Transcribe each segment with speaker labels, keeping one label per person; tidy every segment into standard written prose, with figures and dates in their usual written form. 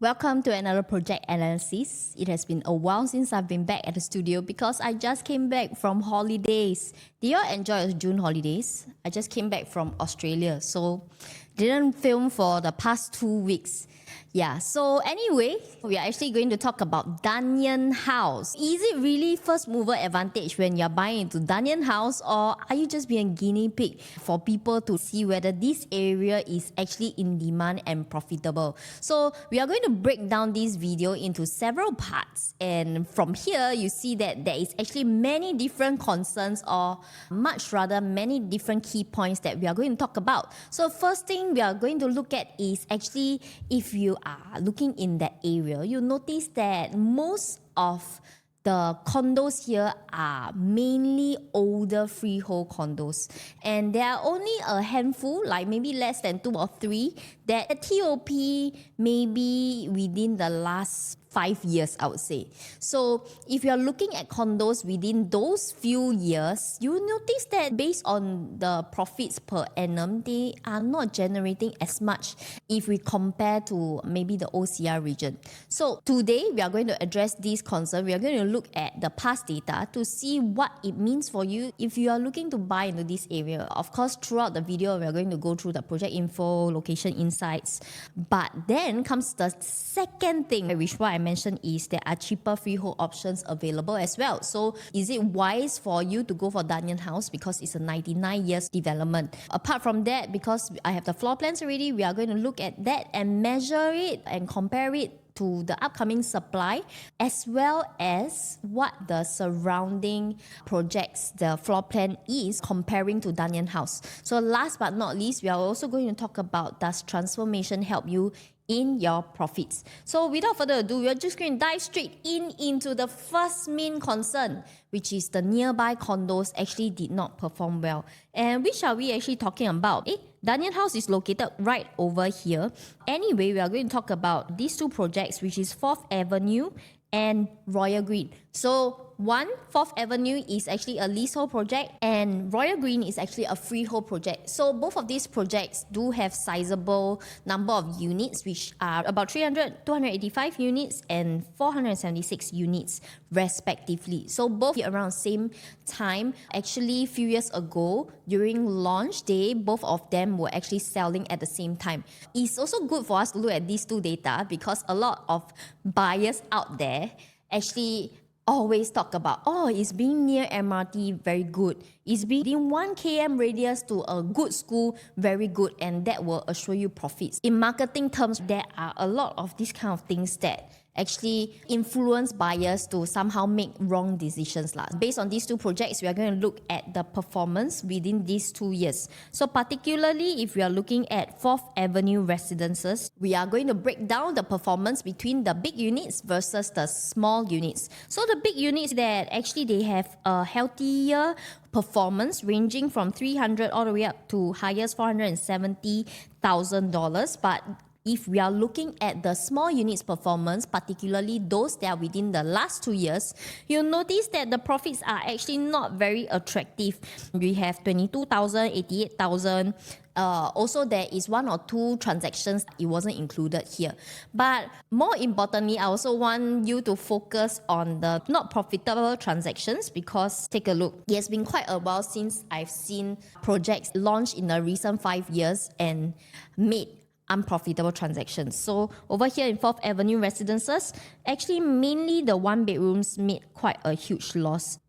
Speaker 1: Welcome to another project analysis. It has been a while since I've been back at the studio because I just came back from holidays. Did you all enjoy your June holidays? I just came back from Australia, so didn't film for the past 2 weeks. Yeah, so anyway, we are actually going to talk about Dunearn House. Is it really first mover advantage when you're buying into Dunearn House, or are you just being a guinea pig for people to see whether this area is actually in demand and profitable? So we are going to break down this video into several parts, and from here you see that there is actually many different concerns, or much rather many different key points that we are going to talk about. So first thing we are going to look at is actually if you are looking in that area, you notice that most of the condos here are mainly older freehold condos, and there are only a handful, like maybe less than 2 or 3, that TOP maybe within the last 5 years, I would say. So if you're looking at condos within those few years, you will notice that based on the profits per annum, they are not generating as much if we compare to maybe the OCR region. So today we are going to address this concern. We are going to look at the past data to see what it means for you if you are looking to buy into this area. Of course, throughout the video, we are going to go through the project info, location insights. But then comes the second thing, which what I mentioned is there are cheaper freehold options available as well. So is it wise for you to go for Dunearn House because it's a 99 years development? Apart from that, because I have the floor plans already, we are going to look at that and measure it and compare it to the upcoming supply, as well as what the surrounding projects, the floor plan is comparing to Dunearn House. So last but not least, we are also going to talk about, does transformation help you in your profits? So without further ado, we are just going to dive straight into the first main concern, which is the nearby condos actually did not perform well. And which are we actually talking about? Dunearn House is located right over here. Anyway, we are going to talk about these two projects, which is 4th Avenue and Royal Green. So 4th Avenue is actually a leasehold project, and Royal Green is actually a freehold project. So both of these projects do have sizable number of units, which are about 285 units and 476 units respectively. So both around same time. Actually, a few years ago, during launch day, both of them were actually selling at the same time. It's also good for us to look at these two data because a lot of buyers out there actually always talk about, it's being near MRT, very good. It's being within 1 km radius to a good school, very good, and that will assure you profits. In marketing terms, there are a lot of these kind of things that actually influence buyers to somehow make wrong decisions. Based on these two projects, we are going to look at the performance within these 2 years. So particularly if we are looking at 4th Avenue residences, we are going to break down the performance between the big units versus the small units. So the big units that actually they have a healthier performance ranging from 300 all the way up to highest $470,000, but if we are looking at the small units performance, particularly those that are within the last 2 years, you'll notice that the profits are actually not very attractive. We have 22,000, 88,000. Also, there is 1 or 2 transactions, it wasn't included here. But more importantly, I also want you to focus on the not profitable transactions, because take a look. It has been quite a while since I've seen projects launched in the recent 5 years and made unprofitable transactions. So over here in 4th Avenue residences, actually mainly the 1 bedrooms made quite a huge loss.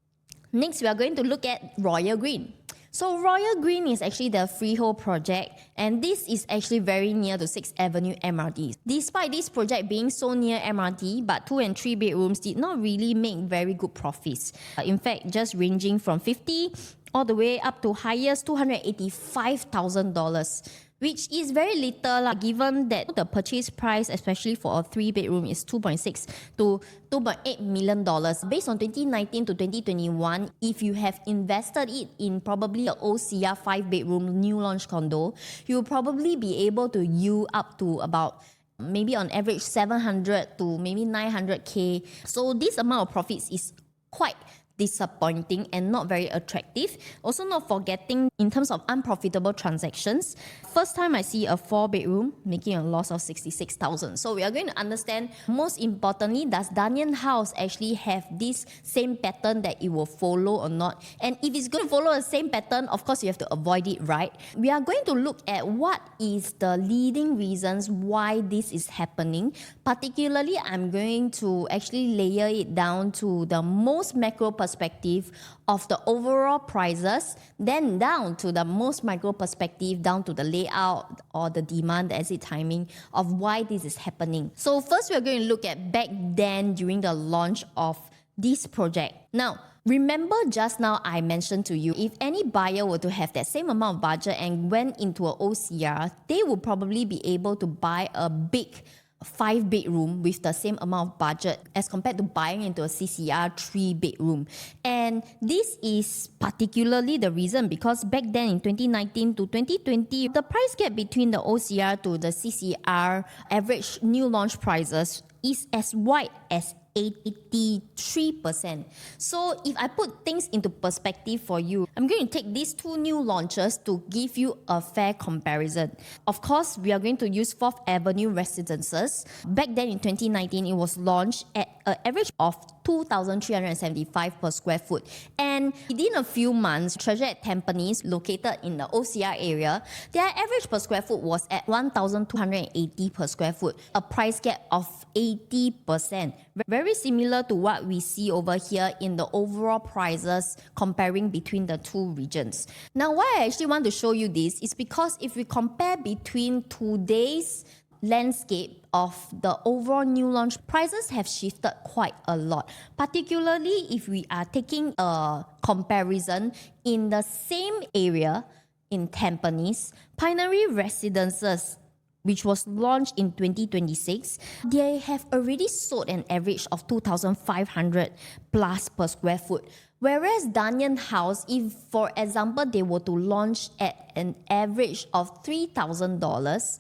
Speaker 1: Next, we are going to look at Royal Green. So Royal Green is actually the freehold project, and this is actually very near to 6th Avenue MRT. Despite this project being so near MRT, but 2 and 3 bedrooms did not really make very good profits. In fact, just ranging from 50 all the way up to highest $285,000. Which is very little given that the purchase price, especially for a 3-bedroom, is $2.6 to $2.8 million. Based on 2019 to 2021, if you have invested it in probably an OCR 5-bedroom new launch condo, you'll probably be able to yield up to about maybe on average 700 to maybe 900K. So this amount of profits is quite disappointing and not very attractive. Also not forgetting in terms of unprofitable transactions. First time I see a 4-bedroom making a loss of 66,000. So we are going to understand, most importantly, does Dunearn House actually have this same pattern that it will follow or not? And if it's going to follow the same pattern, of course you have to avoid it, right? We are going to look at what is the leading reasons why this is happening. Particularly, I'm going to actually layer it down to the most macro perspective of the overall prices, then down to the most micro perspective, down to the layout or the demand exit timing of why this is happening. So first, we're going to look at back then during the launch of this project. Now, remember just now I mentioned to you, if any buyer were to have that same amount of budget and went into an OCR, they would probably be able to buy a big 5-bedroom with the same amount of budget as compared to buying into a CCR 3-bedroom. And this is particularly the reason because back then in 2019 to 2020, the price gap between the OCR to the CCR average new launch prices is as wide as 83%. So if I put things into perspective for you, I'm going to take these two new launches to give you a fair comparison. Of course, we are going to use 4th Avenue Residences. Back then in 2019, it was launched at an average of 2,375 per square foot. And within a few months, Treasure at Tampines, located in the OCR area, their average per square foot was at 1,280 per square foot, a price gap of 80%. Very similar to what we see over here in the overall prices comparing between the two regions. Now, why I actually want to show you this is because if we compare between today's landscape of the overall new launch, prices have shifted quite a lot. Particularly if we are taking a comparison in the same area in Tampines, Pioneer Residences, which was launched in 2026, they have already sold an average of 2,500 plus per square foot. Whereas Dunearn House, if for example they were to launch at an average of $3,000,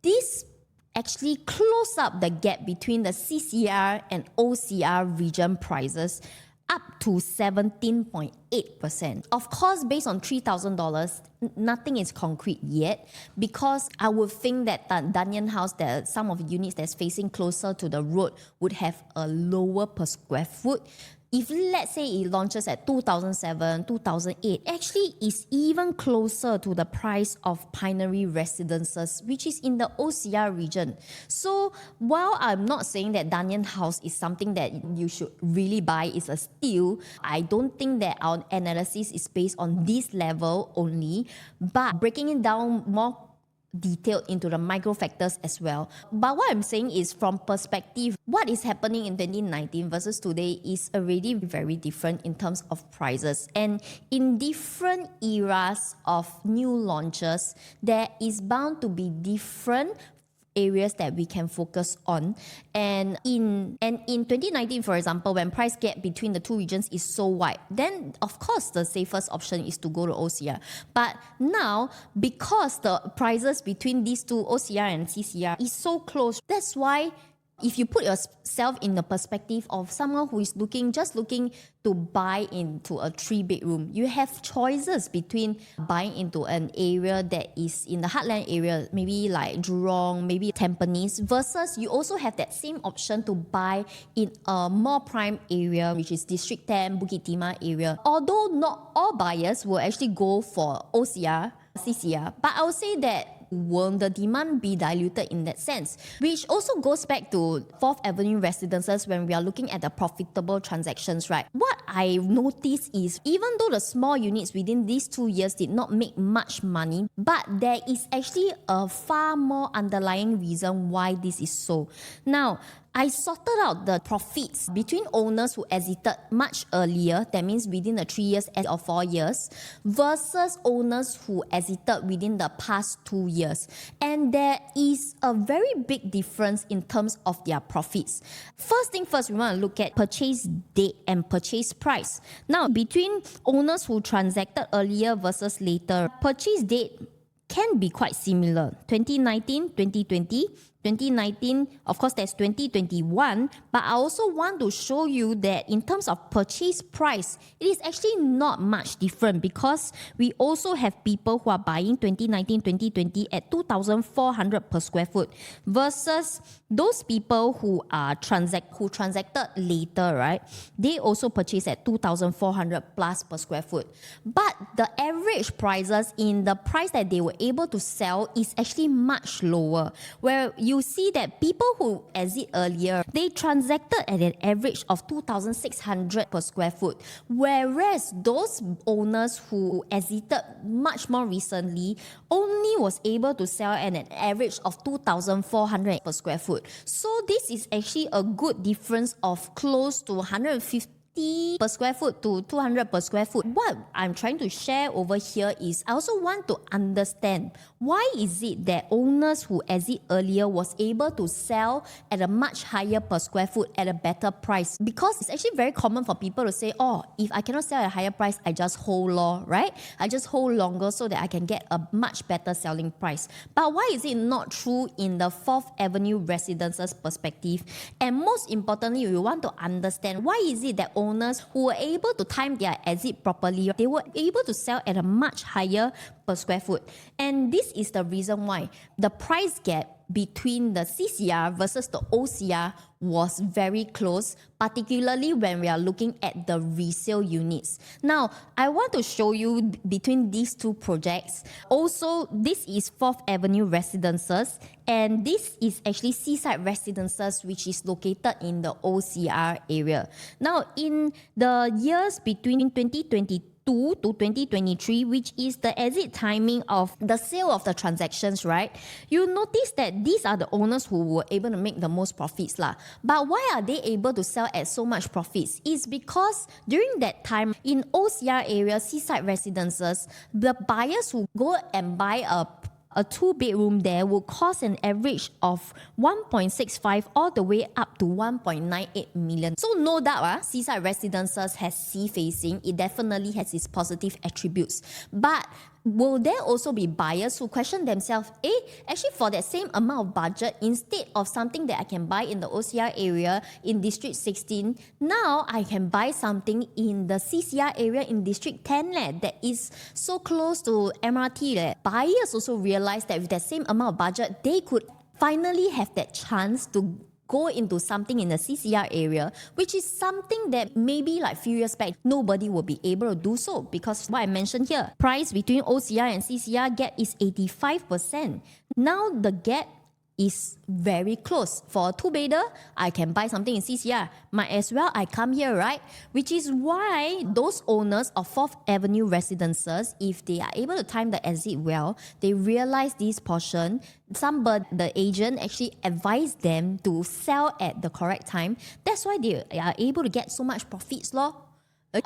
Speaker 1: this actually close up the gap between the CCR and OCR region prices up to 17.8%. Of course, based on $3,000, nothing is concrete yet because I would think that Dunearn House, that some of the units that's facing closer to the road would have a lower per square foot. If let's say it launches at 2007, 2008, actually is even closer to the price of Pioneer Residences, which is in the OCR region. So while I'm not saying that Dunearn House is something that you should really buy, is a steal, I don't think that our analysis is based on this level only, but breaking it down more detailed into the micro factors as well. But what I'm saying is from perspective, what is happening in 2019 versus today is already very different in terms of prices. And in different eras of new launches, there is bound to be different areas that we can focus on. And in 2019, for example, when price gap between the two regions is so wide, then of course the safest option is to go to OCR. But now, because the prices between these two, OCR and CCR, is so close, that's why if you put yourself in the perspective of someone who is just looking to buy into a 3-bedroom, you have choices between buying into an area that is in the heartland area, maybe like Jurong, maybe Tampines, versus you also have that same option to buy in a more prime area, which is District 10, Bukit Timah area. Although not all buyers will actually go for OCR, CCR, but I would say that won't the demand be diluted in that sense? Which also goes back to 4th Avenue Residences when we are looking at the profitable transactions, right? What I noticed is even though the small units within these 2 years did not make much money, but there is actually a far more underlying reason why this is so. Now, I sorted out the profits between owners who exited much earlier, that means within the 3 years or 4 years, versus owners who exited within the past 2 years. And there is a very big difference in terms of their profits. First thing first, we want to look at purchase date and purchase price. Now, between owners who transacted earlier versus later, purchase date can be quite similar. 2019, 2020, 2019, of course, there's 2021, but I also want to show you that in terms of purchase price, it is actually not much different because we also have people who are buying 2019, 2020 at 2,400 per square foot versus those people who transacted later, right? They also purchase at 2,400 plus per square foot. But the average prices in the price that they were able to sell is actually much lower, where you see that people who exit earlier, they transacted at an average of 2,600 per square foot, whereas those owners who exited much more recently only was able to sell at an average of 2,400 per square foot. So this is actually a good difference of close to 150 per square foot to 200 per square foot. What I'm trying to share over here is I also want to understand why is it that owners who exit earlier was able to sell at a much higher per square foot at a better price. Because it's actually very common for people to say, oh, if I cannot sell at a higher price, I just hold long, right? I just hold longer so that I can get a much better selling price. But why is it not true in the 4th Avenue residences perspective? And most importantly, we want to understand why is it that owners who were able to time their exit properly, they were able to sell at a much higher per square foot. And this is the reason why the price gap between the CCR versus the OCR was very close, particularly when we are looking at the resale units. Now, I want to show you between these two projects. Also, this is 4th Avenue Residences, and this is actually Seaside Residences, which is located in the OCR area. Now, in the years between 2022 to 2023, which is the exit timing of the sale of the transactions, right? You notice that these are the owners who were able to make the most profits lah. But why are they able to sell at so much profits? It's because during that time in OCR area, Seaside Residences, the buyers who go and buy a 2-bedroom there will cost an average of 1.65 all the way up to 1.98 million. So no doubt, Seaside Residences has sea facing. It definitely has its positive attributes. But will there also be buyers who question themselves, actually for that same amount of budget, instead of something that I can buy in the OCR area in District 16, now I can buy something in the CCR area in District 10 that is so close to MRT. Buyers also realize that with that same amount of budget, they could finally have that chance to go into something in the CCR area, which is something that maybe like few years back, nobody will be able to do so because what I mentioned here, price between OCR and CCR gap is 85%. Now the gap is very close. For a 2-bedder, I can buy something in CCR. Might as well I come here, right? Which is why those owners of 4th Avenue Residences, if they are able to time the exit well, they realize this portion. The agent actually advised them to sell at the correct time. That's why they are able to get so much profits, lor.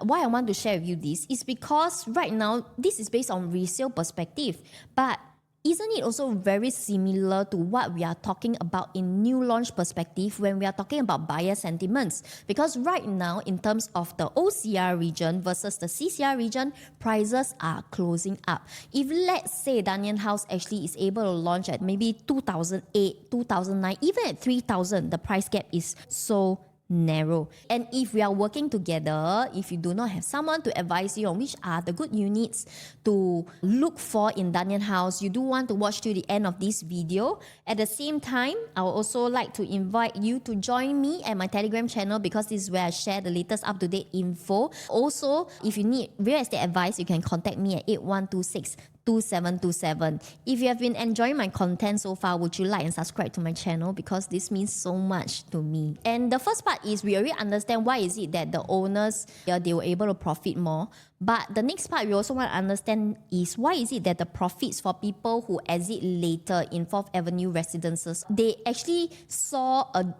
Speaker 1: Why I want to share with you this is because right now, this is based on resale perspective. But isn't it also very similar to what we are talking about in new launch perspective when we are talking about buyer sentiments? Because right now, in terms of the OCR region versus the CCR region, prices are closing up. If let's say Dunearn House actually is able to launch at maybe 2008, 2009, even at 3,000, the price gap is so narrow. And if we are working together, if you do not have someone to advise you on which are the good units to look for in Dunearn House, you do want to watch to the end of this video. At the same time, I would also like to invite you to join me at my Telegram channel because this is where I share the latest up-to-date info. Also, if you need real estate advice, you can contact me at 8126 2727. If you have been enjoying my content so far, would you like and subscribe to my channel because this means so much to me. And the first part is we already understand why is it that the owners, they were able to profit more. But the next part we also want to understand is why is it that the profits for people who exit later in 4th Avenue Residences, they actually saw a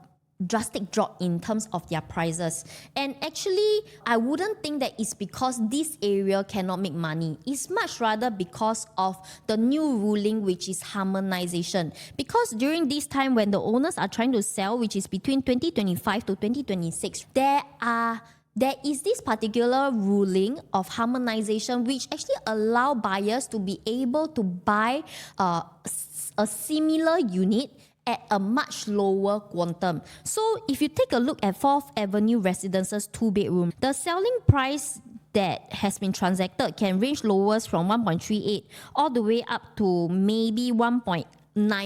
Speaker 1: drastic drop in terms of their prices. And actually, I wouldn't think that it's because this area cannot make money. It's much rather because of the new ruling, which is harmonization. Because during this time when the owners are trying to sell, which is between 2025 to 2026, there is this particular ruling of harmonization which actually allow buyers to be able to buy a similar unit at a much lower quantum. So if you take a look at 4th Avenue Residences 2-bedroom, the selling price that has been transacted can range lowest from 1.38 all the way up to maybe 1.9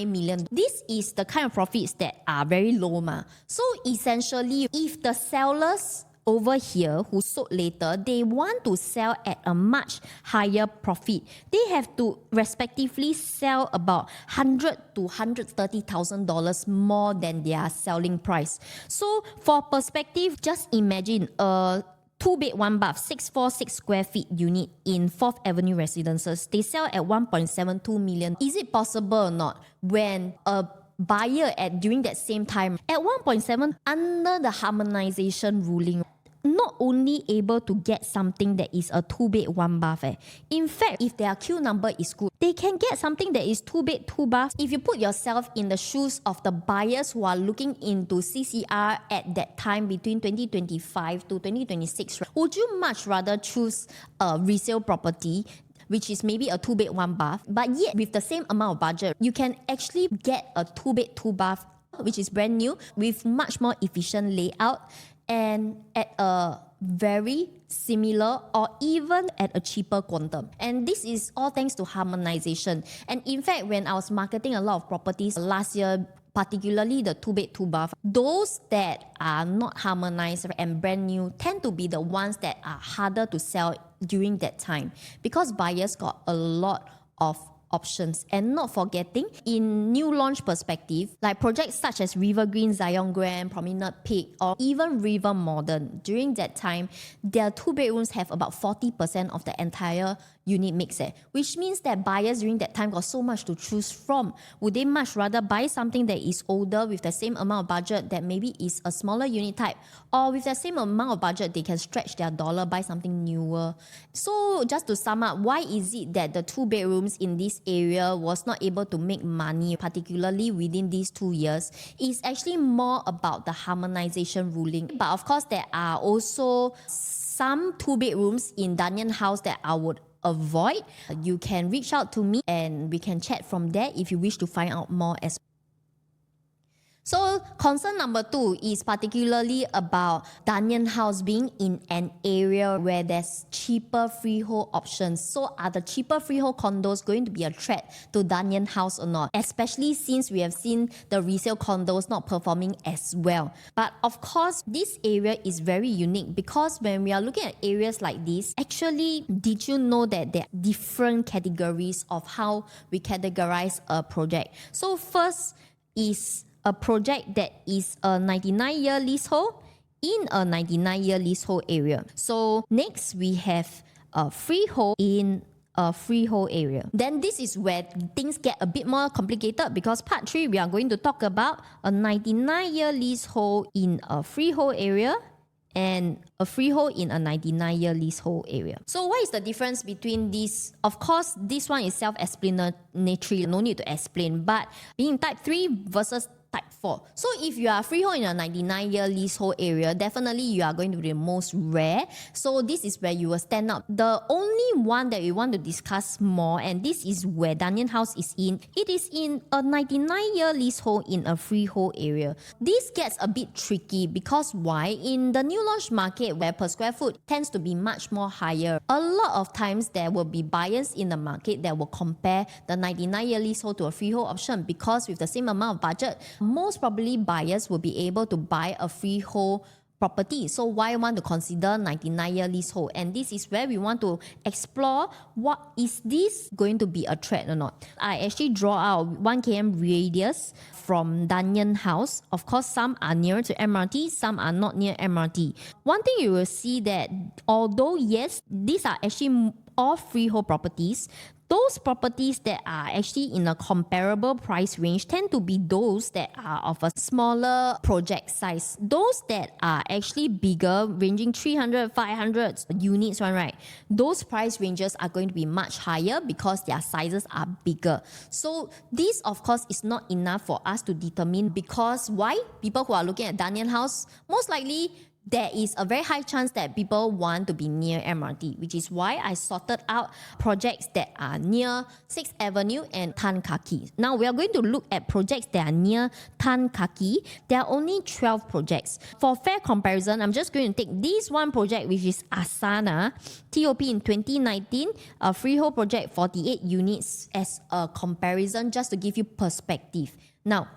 Speaker 1: million. This is the kind of profits that are very low. So essentially, if the sellers over here who sold later, they want to sell at a much higher profit, they have to respectively sell about $100,000 to $130,000 more than their selling price. So for perspective, just imagine a 2-bed, 1-bath, 646 square feet unit in 4th Avenue Residences. They sell at 1.72 million. Is it possible or not when a buyer at during that same time at 1.7 under the harmonization ruling not only able to get something that is a 2-bed, 1-bath. In fact, if their queue number is good, they can get something that is 2-bed, 2-bath. If you put yourself in the shoes of the buyers who are looking into CCR at that time between 2025 to 2026, would you much rather choose a resale property which is maybe a 2-bed, 1-bath, but yet with the same amount of budget, you can actually get a 2-bed, 2-bath which is brand new with much more efficient layout and at a very similar or even at a cheaper quantum. And this is all thanks to harmonization. And in fact, when I was marketing a lot of properties last year, particularly the 2-bed, 2-bath, those that are not harmonized and brand new tend to be the ones that are harder to sell during that time because buyers got a lot of options. And not forgetting, in new launch perspective, like projects such as River Green, Zion Grand, Promenade Peak, or even River Modern, during that time, their 2 bedrooms have about 40% of the entire unit mix, which means that buyers during that time got so much to choose from. Would they much rather buy something that is older with the same amount of budget that maybe is a smaller unit type, or with the same amount of budget they can stretch their dollar, buy something newer? So just to sum up, why is it that the 2 bedrooms in this area was not able to make money, particularly within these 2 years? It's actually more about the harmonization ruling. But of course, there are also some 2 bedrooms in Dunearn House that I would avoid. You can reach out to me and we can chat from there if you wish to find out more as well. So concern number 2 is particularly about Dunearn House being in an area where there's cheaper freehold options. So are the cheaper freehold condos going to be a threat to Dunearn House or not? Especially since we have seen the resale condos not performing as well. But of course, this area is very unique because when we are looking at areas like this, actually, did you know that there are different categories of how we categorize a project? So first is a project that is a 99-year leasehold in a 99-year leasehold area. So next we have a freehold in a freehold area. Then this is where things get a bit more complicated because part 3 we are going to talk about a 99-year leasehold in a freehold area and a freehold in a 99-year leasehold area. So what is the difference between these? Of course, this one is self-explanatory, no need to explain, but being type 3 versus type 4. So if you are freehold in a 99-year leasehold area, definitely you are going to be the most rare. So this is where you will stand out. The only one that we want to discuss more, and this is where Dunearn House is in, it is in a 99-year leasehold in a freehold area. This gets a bit tricky because why? In the new launch market where per square foot tends to be much more higher, a lot of times there will be buyers in the market that will compare the 99-year leasehold to a freehold option because with the same amount of budget, most probably buyers will be able to buy a freehold property. So why want to consider 99-year leasehold? And this is where we want to explore, what is this going to be a threat or not? I actually draw out 1 km radius from Dunearn House. Of course, some are near to MRT, some are not near MRT. One thing you will see that although yes, these are actually all freehold properties, those properties that are actually in a comparable price range tend to be those that are of a smaller project size. Those that are actually bigger, ranging 300, 500 units, right? Those price ranges are going to be much higher because their sizes are bigger. So this, of course, is not enough for us to determine because why? People who are looking at Dunearn House, most likely there is a very high chance that people want to be near MRT, which is why I sorted out projects that are near 6th Avenue and Tan Kaki. Now we are going to look at projects that are near Tan Kaki. There are only 12 projects. For fair comparison, I'm just going to take this one project, which is Asana, TOP in 2019, a freehold project, 48 units, as a comparison, just to give you perspective. Now,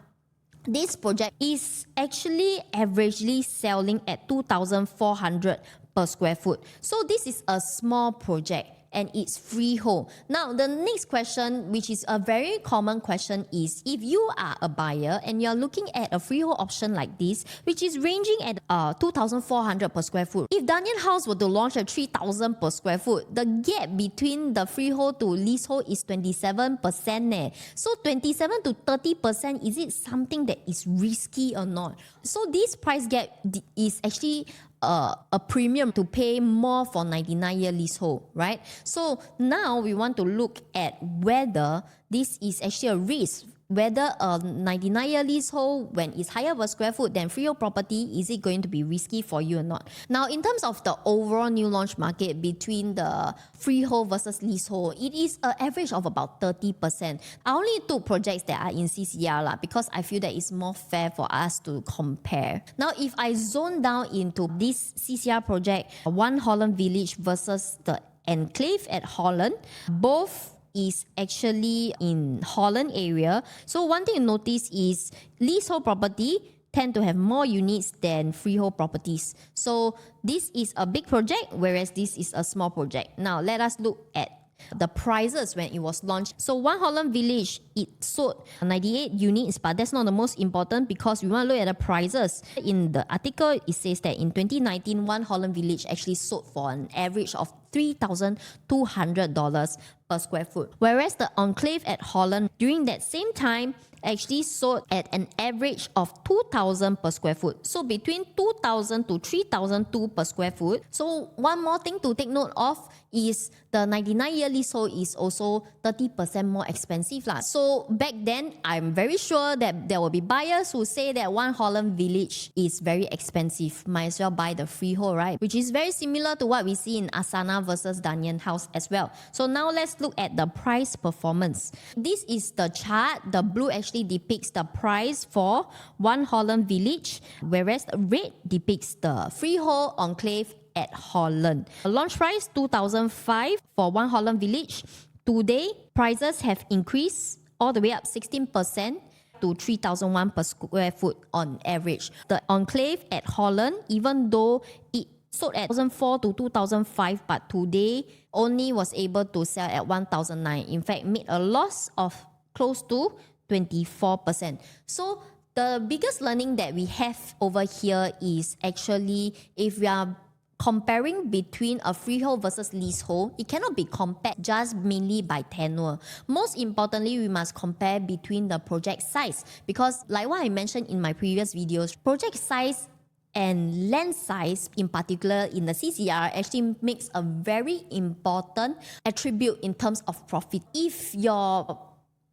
Speaker 1: this project is actually averagely selling at 2,400 per square foot. So this is a small project and it's freehold. Now, the next question, which is a very common question, is if you are a buyer and you're looking at a freehold option like this, which is ranging at 2,400 per square foot. If Dunearn House were to launch at 3,000 per square foot, the gap between the freehold to leasehold is 27%. So 27 to 30%, is it something that is risky or not? So this price gap is actually a premium to pay more for 99-year leasehold, right? So now we want to look at whether this is actually a risk. Whether a 99-year leasehold, when it's higher per square foot than freehold property, is it going to be risky for you or not? Now, in terms of the overall new launch market between the freehold versus leasehold, it is an average of about 30%. I only took projects that are in CCR because I feel that it's more fair for us to compare. Now, if I zone down into this CCR project, One Holland Village versus the Enclave at Holland, both is actually in Holland area. So one thing to notice is leasehold property tend to have more units than freehold properties. So this is a big project, whereas this is a small project. Now let us look at the prices when it was launched. So One Holland Village, it sold 98 units, but that's not the most important because we want to look at the prices. In the article, it says that in 2019, One Holland Village actually sold for an average of $3,200 per square foot. Whereas the Enclave at Holland, during that same time, actually sold at an average of 2,000 per square foot. So between 2,000 to 3,002 per square foot. So one more thing to take note of is the 99-year leasehold is also 30% more expensive. So back then, I'm very sure that there will be buyers who say that One Holland Village is very expensive. Might as well buy the freehold, right? Which is very similar to what we see in Asana versus Dunearn House as well. So now let's look at the price performance. This is the chart. The blue actually depicts the price for One Holland Village, whereas the red depicts the freehold Enclave at Holland. Launch price 2005 for One Holland Village. Today, prices have increased all the way up 16% to 3,001 per square foot on average. The Enclave at Holland, even though it sold at 2004 to 2005, but today only was able to sell at 1,009. In fact, made a loss of close to 24%. So the biggest learning that we have over here is actually if we are comparing between a freehold versus leasehold, it cannot be compared just mainly by tenure. Most importantly, we must compare between the project size because like what I mentioned in my previous videos, project size and land size in particular in the CCR actually makes a very important attribute in terms of profit. If your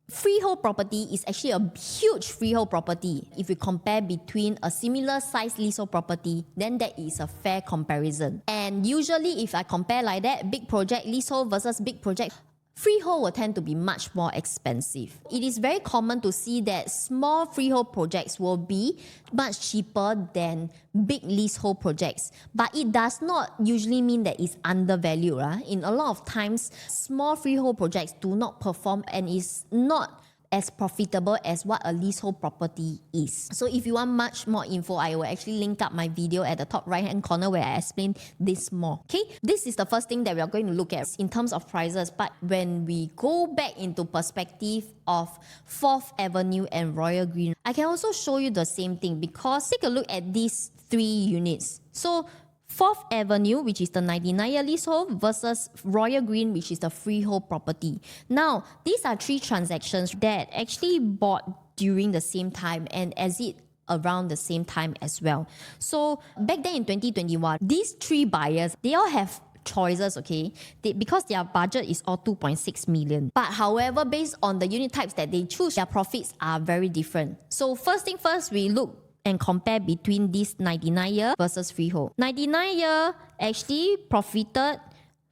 Speaker 1: freehold property is actually a huge freehold property, if you compare between a similar size leasehold property, then that is a fair comparison. And usually if I compare like that, big project leasehold versus big project, freehold will tend to be much more expensive. It is very common to see that small freehold projects will be much cheaper than big leasehold projects. But it does not usually mean that it's undervalued. Right? In a lot of times, small freehold projects do not perform and is not as profitable as what a leasehold property is. So if you want much more info, I will actually link up my video at the top right hand corner where I explain this more. Okay, this is the first thing that we are going to look at in terms of prices. But when we go back into perspective of 4th Avenue and Royal Green, I can also show you the same thing because take a look at these 3 units. So 4th Avenue, which is the 99-year leasehold, versus Royal Green, which is the freehold property. Now, these are 3 transactions that actually bought during the same time and exit around the same time as well. So back then in 2021, these 3 buyers, they all have choices, okay? Because their budget is all 2.6 million. But however, based on the unit types that they choose, their profits are very different. So first thing first, we look and compare between this 99-year versus freehold. 99-year actually profited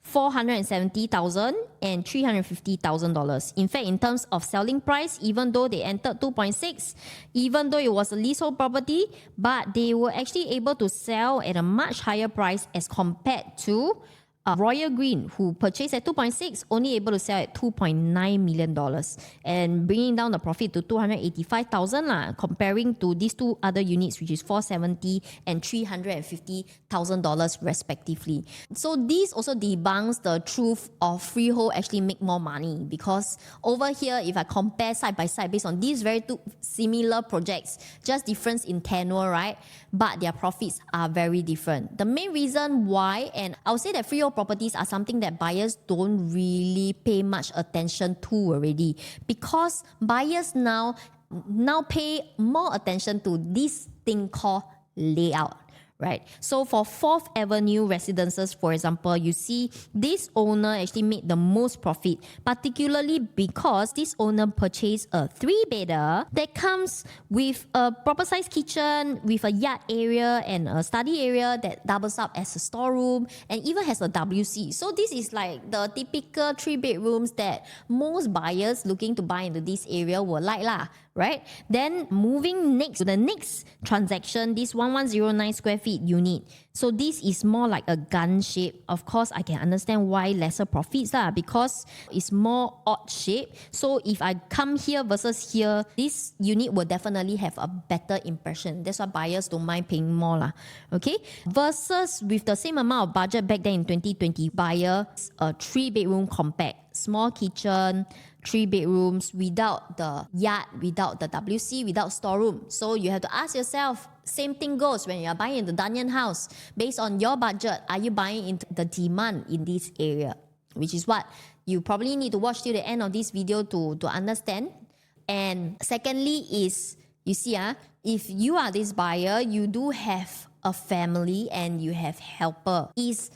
Speaker 1: $470,000 and $350,000. In fact, in terms of selling price, even though they entered 2.6, even though it was a leasehold property, but they were actually able to sell at a much higher price as compared to Royal Green, who purchased at 2.6, only able to sell at $2.9 million and bringing down the profit to $285,000 comparing to these two other units, which is $470,000 and $350,000 respectively. So this also debunks the truth of freehold actually make more money, because over here, if I compare side by side based on these very two similar projects, just difference in tenure, right? But their profits are very different. The main reason why, and I'll say that freehold properties are something that buyers don't really pay much attention to already, because buyers now pay more attention to this thing called layout. Right. So for 4th Avenue residences, for example, you see this owner actually made the most profit, particularly because this owner purchased a 3-bedder that comes with a proper size kitchen, with a yard area and a study area that doubles up as a storeroom and even has a WC. So this is like the typical 3 bedrooms that most buyers looking to buy into this area will like lah. Right? Then moving next to the next transaction, this 1109 square feet unit. So this is more like a gun shape. Of course, I can understand why lesser profits lah, because it's more odd shape. So if I come here versus here, this unit will definitely have a better impression. That's why buyers don't mind paying more lah. Okay? Versus with the same amount of budget back then in 2020, buyer a 3-bedroom compact, small kitchen, 3 bedrooms without the yard, without the WC, without storeroom. So you have to ask yourself, same thing goes when you are buying into Dunearn House. Based on your budget, are you buying into the demand in this area? Which is what you probably need to watch till the end of this video to understand. And secondly is, you see, if you are this buyer, you do have a family and you have helper. Is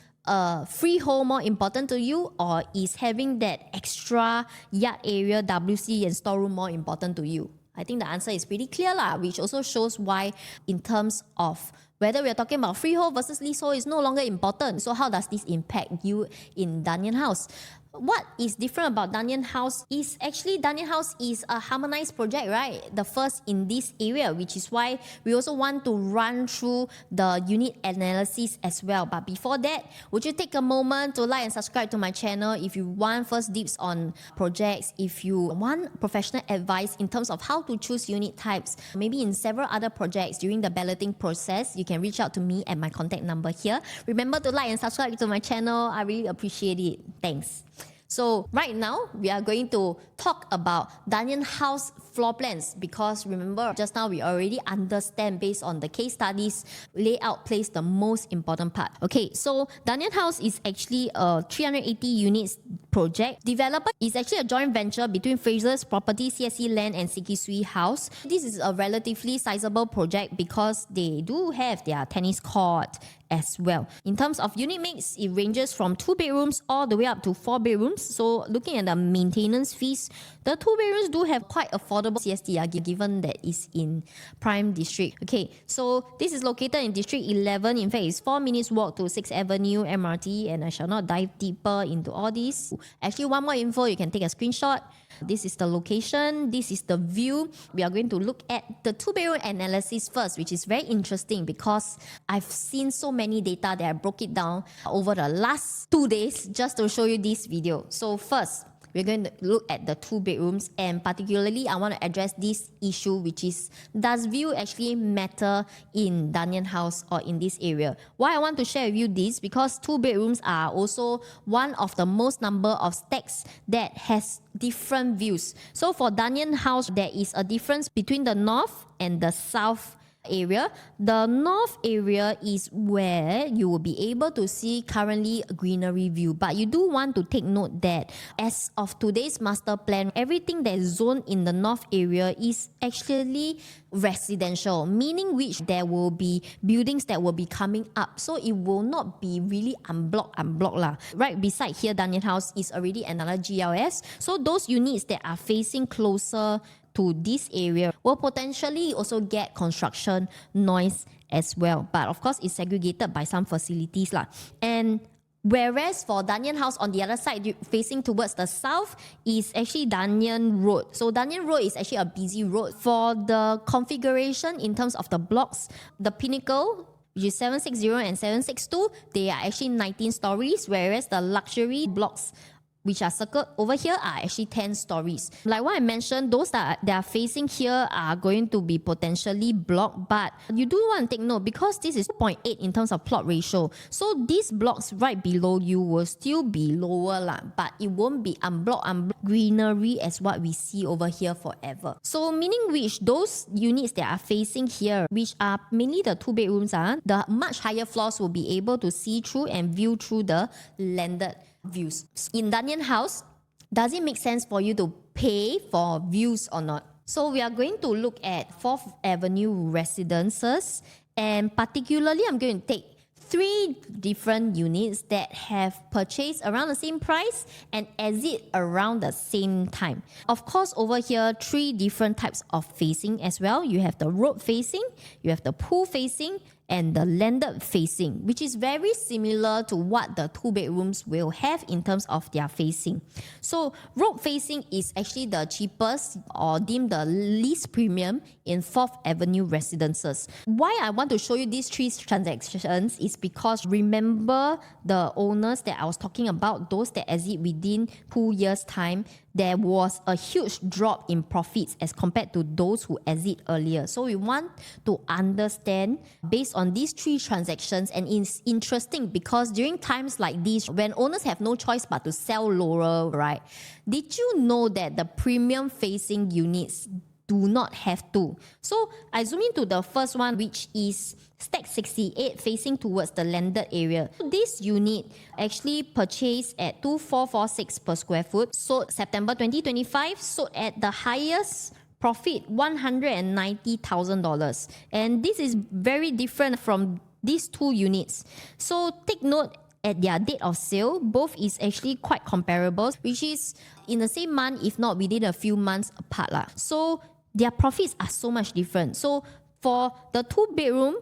Speaker 1: freehold more important to you, or is having that extra yard area, WC and storeroom more important to you? I think the answer is pretty clear lah, which also shows why in terms of whether we're talking about freehold versus leasehold is no longer important. So how does this impact you in Dunearn House? What is different about Dunearn House is actually Dunearn House is a harmonized project, right? The first in this area, which is why we also want to run through the unit analysis as well. But before that, would you take a moment to like and subscribe to my channel if you want first dips on projects, if you want professional advice in terms of how to choose unit types, maybe in several other projects during the balloting process, you can reach out to me at my contact number here. Remember to like and subscribe to my channel. I really appreciate it. Thanks. So right now, we are going to talk about Dunearn House floor plans, because remember, just now we already understand based on the case studies, layout plays the most important part. Okay, so Dunearn House is actually a 380 units project. Developer is actually a joint venture between Fraser's Property, CSC Land and Sikisui House. This is a relatively sizable project because they do have their tennis court as well. In terms of unit mix, it ranges from 2 bedrooms all the way up to 4 bedrooms. So looking at the maintenance fees, the 2 bedrooms do have quite affordable CST given that it's in Prime District. Okay, so this is located in District 11. In fact, it's 4 minutes walk to 6th Avenue MRT, and I shall not dive deeper into all this. Actually, one more info, you can take a screenshot. This is the location, this is the view. We are going to look at the 2-bedroom analysis first, which is very interesting because I've seen so many data that I broke it down over the last 2 days just to show you this video. So first, we're going to look at the 2 bedrooms, and particularly I want to address this issue, which is, does view actually matter in Dunearn House or in this area? Why I want to share with you this, because 2 bedrooms are also one of the most number of stacks that has different views. So for Dunearn House, there is a difference between the north and the south area. The north area is where you will be able to see currently a greenery view, but you do want to take note that as of today's master plan, everything that is zoned in the north area is actually residential, meaning which there will be buildings that will be coming up, so it will not be really unblocked lah. Right beside here, Dunearn House is already another GLS, so those units that are facing closer to this area will potentially also get construction noise as well. But of course, it's segregated by some facilities lah. And whereas for Dunearn House on the other side, facing towards the south, is actually Dunearn Road. So Dunearn Road is actually a busy road. For the configuration in terms of the blocks, the pinnacle, which is 760 and 762, they are actually 19 stories, whereas the luxury blocks which are circled over here are actually 10 stories. Like what I mentioned, those that are facing here are going to be potentially blocked, but you do want to take note because this is 0.8 in terms of plot ratio. So these blocks right below you will still be lower lah, but it won't be unblocked greenery as what we see over here forever. So meaning which those units that are facing here, which are mainly the 2 bedrooms, the much higher floors will be able to see through and view through the landed views. In Dunearn House, does it make sense for you to pay for views or not? So we are going to look at 4th Avenue residences, and particularly I'm going to take 3 different units that have purchased around the same price and exit around the same time. Of course, over here, 3 different types of facing as well. You have the road facing, you have the pool facing, and the landed facing, which is very similar to what the 2 bedrooms will have in terms of their facing. So road facing is actually the cheapest or deemed the least premium in 4th Avenue residences. Why I want to show you these 3 transactions is because remember the owners that I was talking about, those that exit within 2 years' time, there was a huge drop in profits as compared to those who exit earlier. So we want to understand based on these 3 transactions, and it's interesting because during times like these, when owners have no choice but to sell lower, right? Did you know that the premium facing units do not have to? So I zoom into the first one, which is Stack 68 facing towards the landed area. This unit actually purchased at 2,446 per square foot, sold September 2025, sold at the highest profit, $190,000. And this is very different from these 2 units. So take note, at their date of sale, both is actually quite comparable, which is in the same month, if not within a few months apart lah. So their profits are so much different. So for the 2 bedroom,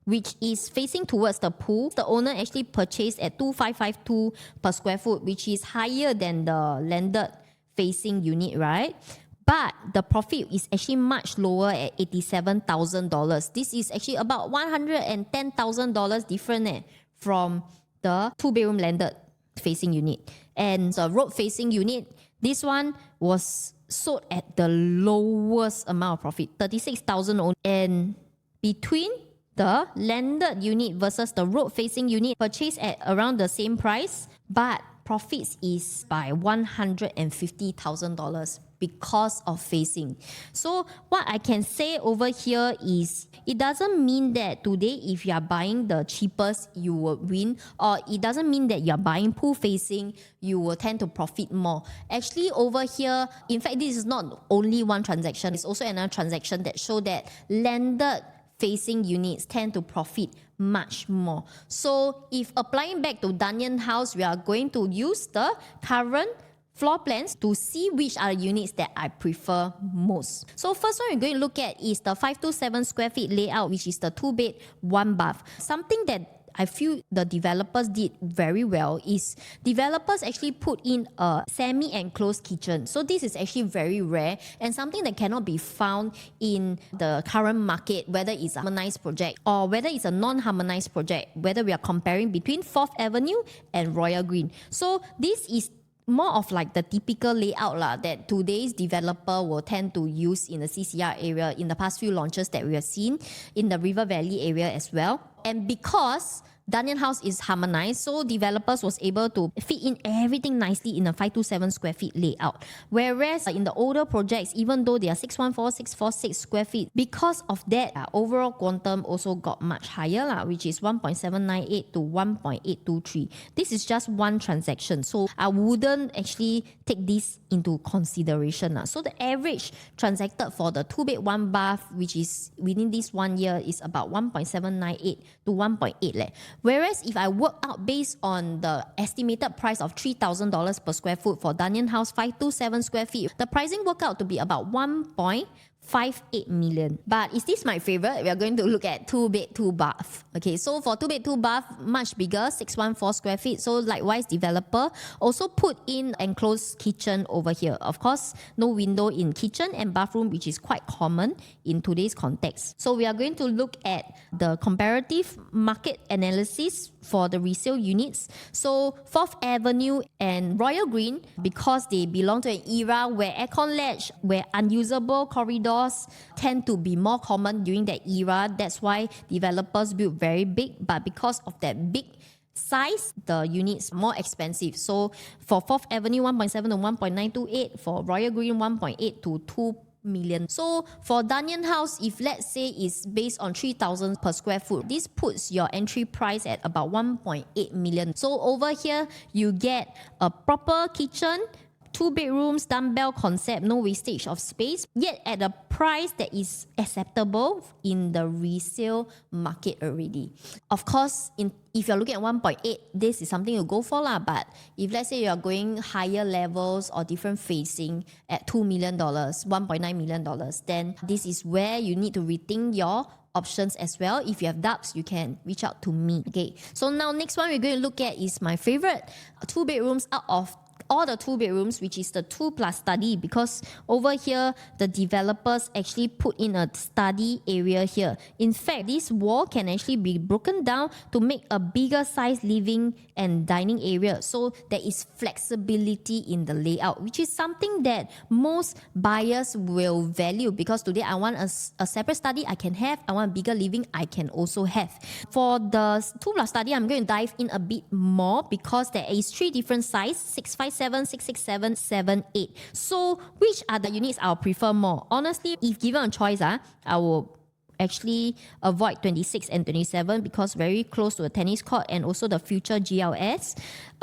Speaker 1: which is facing towards the pool, the owner actually purchased at 2,552 per square foot, which is higher than the landed facing unit, right? But the profit is actually much lower at $87,000. This is actually about $110,000 different from the 2 bedroom landed facing unit. And the road facing unit, this one was sold at the lowest amount of profit, $36,000 only. And between the landed unit versus the road facing unit, purchased at around the same price, but profits is by $150,000 because of facing. So what I can say over here is, it doesn't mean that today if you are buying the cheapest, you will win, or it doesn't mean that you are buying pool facing, you will tend to profit more. Actually over here, in fact, this is not only one transaction, it's also another transaction that show that landed facing units tend to profit much more. So if applying back to Dunearn House, we are going to use the current floor plans to see which are the units that I prefer most. So first one we're going to look at is the 527 square feet layout, which is the 2 bed, 1 bath. Something that I feel the developers did very well is developers actually put in a semi-enclosed kitchen. So this is actually very rare and something that cannot be found in the current market, whether it's a harmonized project or whether it's a non-harmonized project, whether we are comparing between 4th Avenue and Royal Green. So this is more of like the typical layout that today's developer will tend to use in the CCR area in the past few launches that we have seen in the River Valley area as well. And because Dunearn House is harmonized, so developers was able to fit in everything nicely in a 527 square feet layout. Whereas in the older projects, even though they are 614, 646 square feet, because of that, overall quantum also got much higher, which is 1.798 to 1.823. This is just one transaction, so I wouldn't actually take this into consideration. So the average transacted for the 2 bed 1 bath, which is within this 1 year, is about 1.798 to 1.8. Whereas if I work out based on the estimated price of $3,000 per square foot for Dunearn House 527 square feet, the pricing worked out to be about 1.58 million. But is this my favorite? We are going to look at 2-bed, 2-bath. Okay, so for 2-bed, 2-bath, much bigger, 614 square feet. So likewise, developer also put in enclosed kitchen over here. Of course, no window in kitchen and bathroom, which is quite common in today's context. So we are going to look at the comparative market analysis for the resale units. So 4th Avenue and Royal Green, because they belong to an era where aircon latch, where unusable corridors tend to be more common during that era. That's why developers build very big, but because of that big size, the units more expensive. So for 4th Avenue, 1.7 to 1.928, for Royal Green, 1.8 to 2 million. So for Dunearn House, if let's say it's based on 3,000 per square foot, this puts your entry price at about 1.8 million. So over here, you get a proper kitchen, 2 bedrooms, dumbbell concept, no wastage of space, yet at a price that is acceptable in the resale market already. Of course, if you're looking at 1.8, this is something you go for lah. But if let's say you're going higher levels or different facing at $2 million, $1.9 million, then this is where you need to rethink your options as well. If you have doubts, you can reach out to me. Okay, so now next one we're going to look at is my favorite 2 bedrooms out of all the 2 bedrooms, which is the 2+ study, because over here the developers actually put in a study area here. In fact, this wall can actually be broken down to make a bigger size living and dining area, so there is flexibility in the layout, which is something that most buyers will value, because today I want a separate study I can have, I want a bigger living I can also have. For the 2+ study, I'm going to dive in a bit more because there is 3 different sizes, 657, 667, 78. So which are the units I'll prefer more? Honestly, if given a choice, I will actually avoid 26 and 27 because very close to the tennis court and also the future GLS.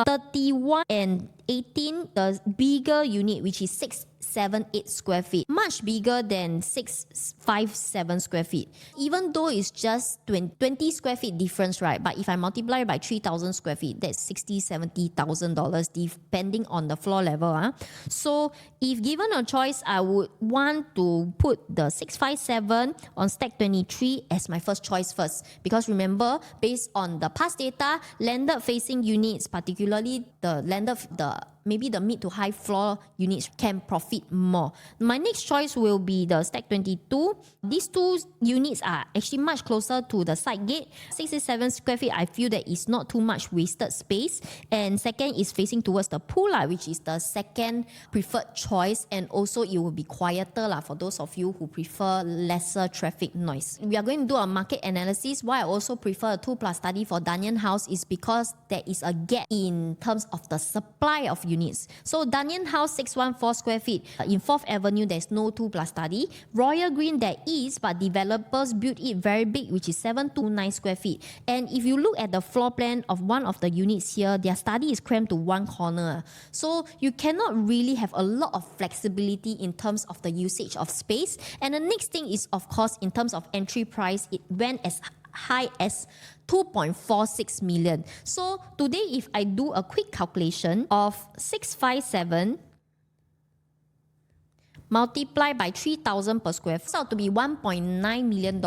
Speaker 1: 31 and 18, the bigger unit, which is 678 square feet, much bigger than 657 square feet. Even though it's just 20 square feet difference, right? But if I multiply by 3,000 square feet, that's $60,000-$70,000 depending on the floor level. So if given a choice, I would want to put the 657 on stack 23 as my first choice first. Because remember, based on the past data, landed facing units, particularly the maybe the mid to high floor units, can profit more. My next choice will be the stack 22. These 2 units are actually much closer to the side gate. 67 square feet, I feel that is not too much wasted space. And second is facing towards the pool, which is the second preferred choice. And also it will be quieter for those of you who prefer lesser traffic noise. We are going to do a market analysis. Why I also prefer a 2+ study for Dunearn House is because there is a gap in terms of the supply of units. So Dunearn House 614 square feet. In 4th Avenue, there's no 2+ study. Royal Green, there is, but developers built it very big, which is 729 square feet. And if you look at the floor plan of one of the units here, their study is crammed to one corner. So you cannot really have a lot of flexibility in terms of the usage of space. And the next thing is, of course, in terms of entry price, it went as high as 2.46 million. So today, if I do a quick calculation of 657 multiplied by 3,000 per square foot, it's out to be $1.9 million,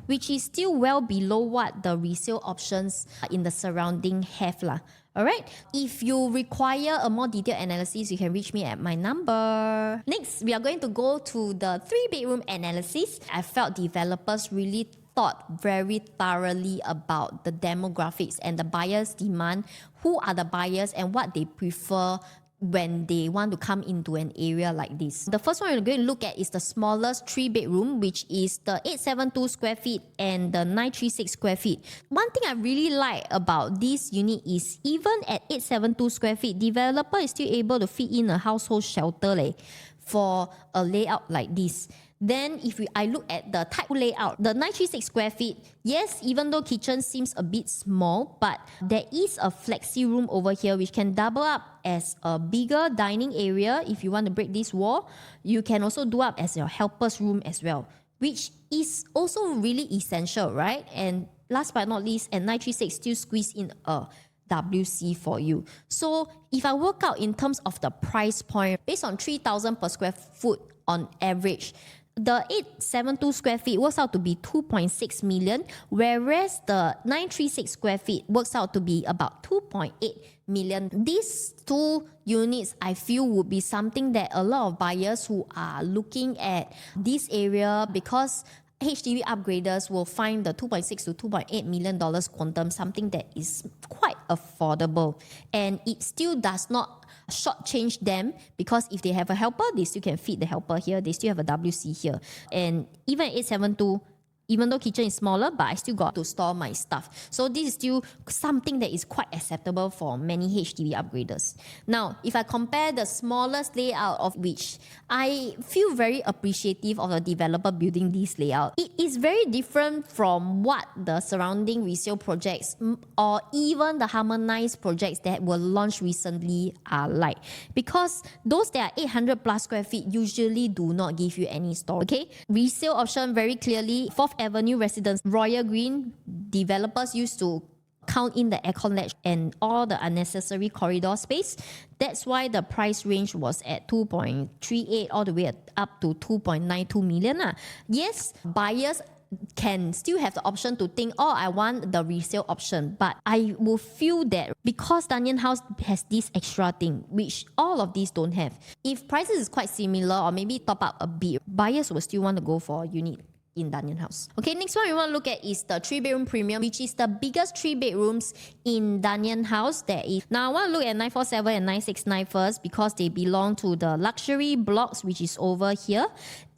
Speaker 1: which is still well below what the resale options in the surrounding have lah. Alright, if you require a more detailed analysis, you can reach me at my number. Next, we are going to go to the 3-bedroom analysis. I felt developers really thought very thoroughly about the demographics and the buyers' demand, who are the buyers and what they prefer when they want to come into an area like this. The first one we're going to look at is the smallest 3-bedroom, which is the 872 square feet and the 936 square feet. One thing I really like about this unit is even at 872 square feet, developer is still able to fit in a household shelter for a layout like this. Then if I look at the type layout, the 936 square feet, yes, even though kitchen seems a bit small, but there is a flexi room over here which can double up as a bigger dining area. If you want to break this wall, you can also do up as your helper's room as well, which is also really essential, right? And last but not least, at 936 still squeeze in a WC for you. So if I work out in terms of the price point, based on 3,000 per square foot on average, the 872 square feet works out to be 2.6 million, whereas the 936 square feet works out to be about 2.8 million. These two units, I feel, would be something that a lot of buyers who are looking at this area, because HDB upgraders will find the 2.6 to 2.8 million dollars quantum something that is quite affordable, and it still does not shortchange them, because if they have a helper, they still can feed the helper here, they still have a WC here. And even 872, even though kitchen is smaller, but I still got to store my stuff. So this is still something that is quite acceptable for many HDB upgraders. Now, if I compare the smallest layout, of which I feel very appreciative of the developer building this layout, it is very different from what the surrounding resale projects or even the harmonized projects that were launched recently are like. Because those that are 800 plus square feet usually do not give you any storage. Okay, resale option very clearly, 4th Avenue residence, Royal Green. Developers used to count in the aircon ledge and all the unnecessary corridor space. That's why the price range was at 2.38 all the way up to 2.92 million. Yes, buyers can still have the option to think, oh, I want the resale option. But I will feel that because Dunearn House has this extra thing, which all of these don't have, if prices is quite similar or maybe top up a bit, buyers will still want to go for a unit in Dunearn House. Okay, next one we want to look at is the 3-bedroom premium, which is the biggest 3 bedrooms in Dunearn House there is. Now I want to look at 947 and 969 first, because they belong to the luxury blocks, which is over here.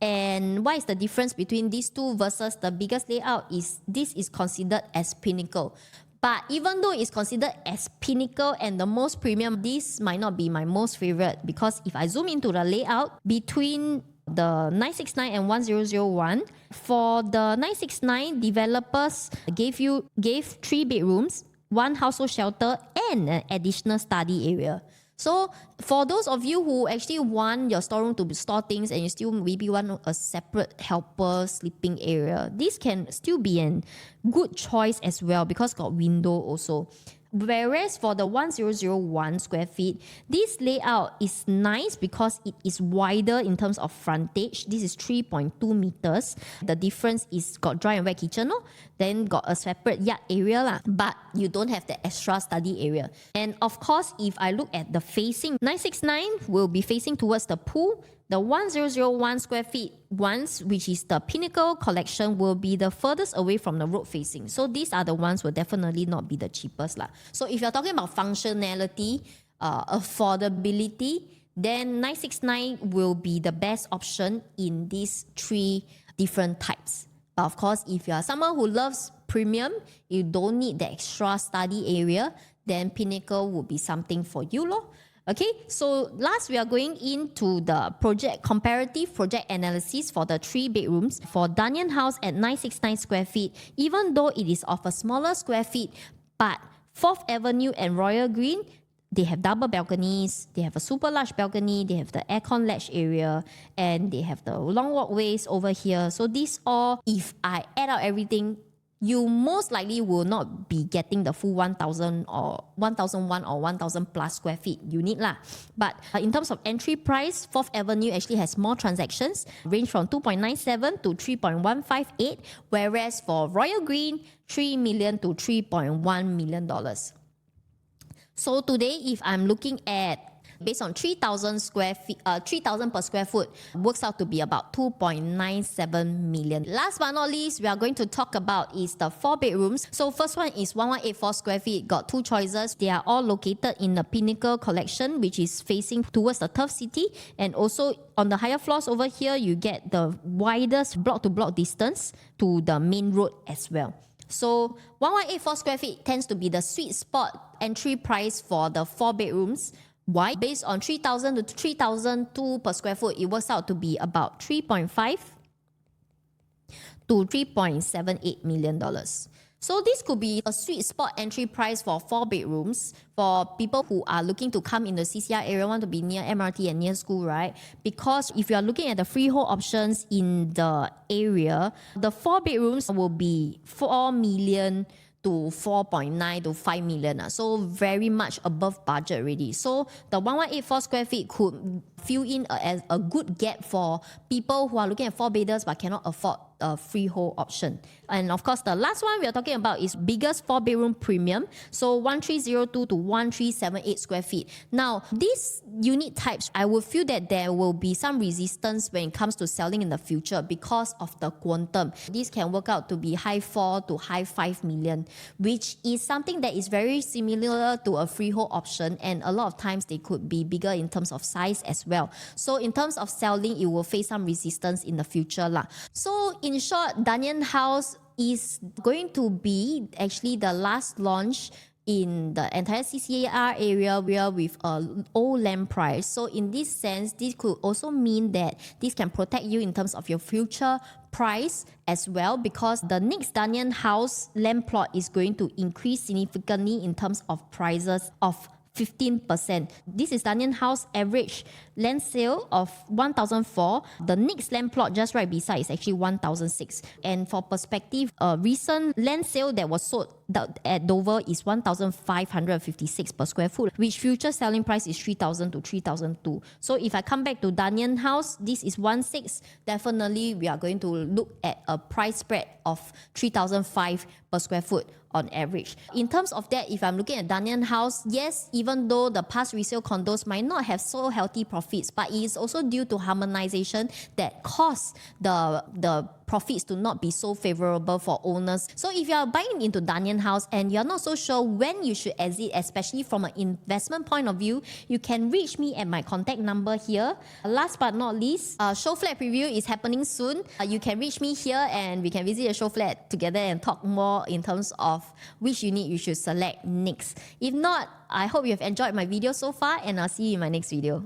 Speaker 1: And what is the difference between these two versus the biggest layout is this is considered as pinnacle. But even though it's considered as pinnacle and the most premium, this might not be my most favorite, because if I zoom into the layout between the 969 and 1001, for the 969, developers gave 3 bedrooms, 1 household shelter, and an additional study area. So for those of you who actually want your storeroom to store things and you still maybe want a separate helper sleeping area, this can still be a good choice as well, because got window also. Whereas for the 1001 square feet, this layout is nice because it is wider in terms of frontage. This is 3.2 meters. The difference is got dry and wet kitchen, no? Then got a separate yard area lah, but you don't have the extra study area. And of course, if I look at the facing, 969 will be facing towards the pool. The 1001 square feet ones, which is the Pinnacle collection, will be the furthest away from the road facing. So these are the ones will definitely not be the cheapest lah. So if you're talking about functionality, affordability, then 969 will be the best option in these 3 different types. But of course, if you are someone who loves premium, you don't need the extra study area, then Pinnacle would be something for you lor. Okay, so last we are going into the comparative project analysis for the 3 bedrooms for Dunearn House at 969 square feet. Even though it is of a smaller square feet, but 4th Avenue and Royal Green, they have double balconies, they have a super large balcony, they have the aircon ledge area, and they have the long walkways over here. So these all, if I add up everything, you most likely will not be getting the full 1,000 or 1,001 or 1,000 plus square feet unit lah. But in terms of entry price, 4th Avenue actually has more transactions, range from 2.97 to 3.158, whereas for Royal Green, 3 million to 3.1 million dollars. So today, if I'm looking at based on 3,000 square feet, 3,000 per square foot, works out to be about 2.97 million. Last but not least, we are going to talk about is the 4 bedrooms. So first one is 1184 square feet. Got 2 choices. They are all located in the Pinnacle collection, which is facing towards the Turf City. And also on the higher floors over here, you get the widest block-to-block distance to the main road as well. So 1184 square feet tends to be the sweet spot entry price for the 4 bedrooms. Why? Based on 3,000 to 3,002 per square foot, it works out to be about 3.5 to 3.78 million dollars. So this could be a sweet spot entry price for 4 bedrooms for people who are looking to come in the CCR area, want to be near MRT and near school, right? Because if you are looking at the freehold options in the area, the 4 bedrooms will be 4 million to 4.9 to 5 million. So very much above budget already. So the 1184 square feet could fill in as a good gap for people who are looking at 4 bedders but cannot afford a freehold option. And of course, the last one we are talking about is biggest 4 bedroom premium. So 1302 to 1378 square feet. Now, these unit types, I would feel that there will be some resistance when it comes to selling in the future because of the quantum. These can work out to be high 4 to high 5 million, which is something that is very similar to a freehold option, and a lot of times they could be bigger in terms of size as well. So in terms of selling, it will face some resistance in the future lah. So in short, Dunearn House is going to be actually the last launch in the entire CCAR area with a low land price. So in this sense, this could also mean that this can protect you in terms of your future price as well, because the next Dunearn House land plot is going to increase significantly in terms of prices of 15%. This is Dunearn House average land sale of 1,004. The next land plot just right beside is actually 1,006. And for perspective, a recent land sale that was sold at Dover is 1,556 per square foot, which future selling price is 3,000 to 3,002. So if I come back to Dunearn House, this is 1,600. Definitely we are going to look at a price spread of 3,005 per square foot on average. In terms of that, if I'm looking at Dunearn House, yes, even though the past resale condos might not have so healthy profits, but it is also due to harmonization that caused the profits to not be so favorable for owners. So if you are buying into Dunearn House and you're not so sure when you should exit, especially from an investment point of view, you can reach me at my contact number here. Last but not least, show flat preview is happening soon. You can reach me here and we can visit a show flat together and talk more in terms of which unit you should select next. If not, I hope you have enjoyed my video so far, and I'll see you in my next video.